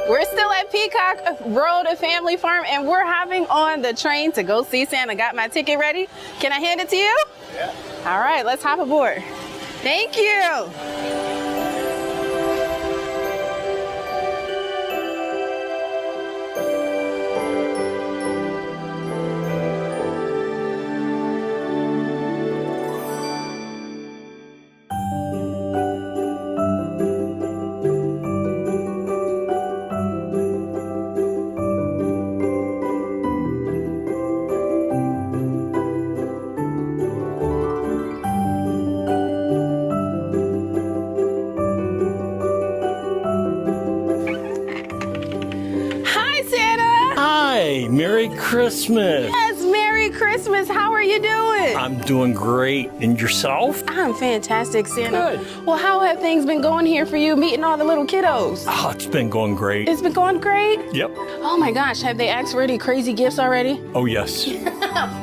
We're still at Peacock Road Family Farm, and we're hopping on the train to go see Santa. Got my ticket ready. Can I hand it to you? Yeah. All right, let's hop aboard. Thank you. Hi, Merry Christmas. Yes, Merry Christmas. How are you doing? I'm doing great. And yourself? I'm fantastic, Santa. Good. Well, how have things been going here for you, meeting all the little kiddos? Oh, it's been going great. It's been going great? Yep. Oh my gosh, have they asked for any crazy gifts already? Oh, yes.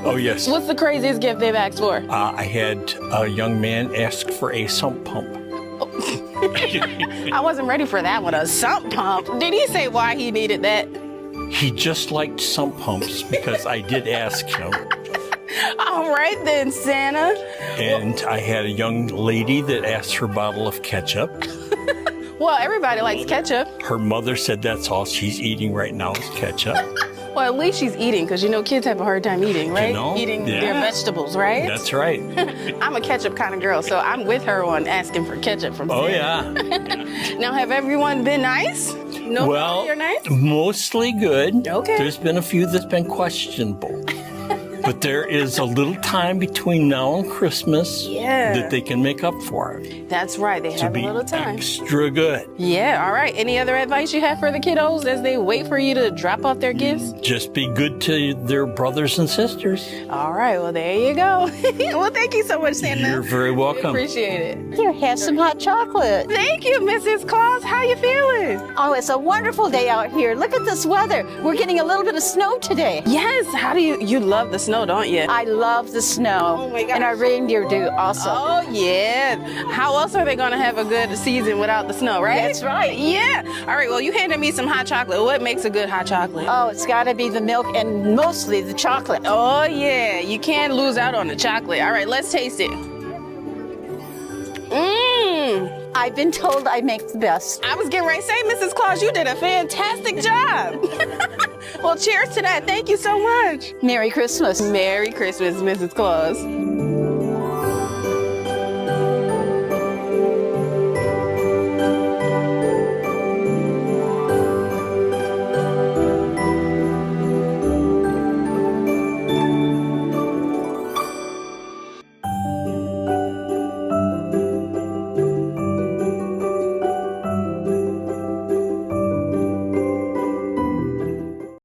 Oh, yes. What's the craziest gift they've asked for? I had a young man ask for a sump pump. I wasn't ready for that one, a sump pump. Did he say why he needed that? He just liked sump pumps because I did ask him. All right then, Santa. And I had a young lady that asked for a bottle of ketchup. Well, everybody likes ketchup. Her mother said that's all she's eating right now is ketchup. Well, at least she's eating, because you know kids have a hard time eating, right? You know, Eating yeah. their vegetables, right? That's right. I'm a ketchup kind of girl, so I'm with her on asking for ketchup from Oh, Santa. yeah. Now, have everyone been nice? No, Well, you're nice? mostly good. Okay. There's been a few that's been questionable. But there is a little time between now and Christmas Yeah. that they can make up for it. That's right. They To have a be little time. extra good. Yeah, all right. Any other advice you have for the kiddos as they wait for you to drop off their gifts? Just be good to their brothers and sisters. All right, well, there you go. Well, thank you so much, Santa. You're very We welcome. appreciate it. Here, have some hot chocolate. Thank you, Mrs. Claus. How you feeling? Oh, it's a wonderful day out here. Look at this weather. We're getting a little bit of snow today. Yes, how do you love the snow, don't you? I love the snow. Oh my gosh. And our reindeer do also. Oh, yeah. How else are they going to have a good season without the snow, right? That's right. Yeah. All right, well, you handed me some hot chocolate. What makes a good hot chocolate? Oh, it's got to be the milk and mostly the chocolate. Oh, yeah. You can't lose out on the chocolate. All right, let's taste it. Mmm. I've been told I make the best. I was getting ready to say, Mrs. Claus, you did a fantastic job. Well, cheers to that. Thank you so much. Merry Christmas. Merry Christmas, Mrs. Claus.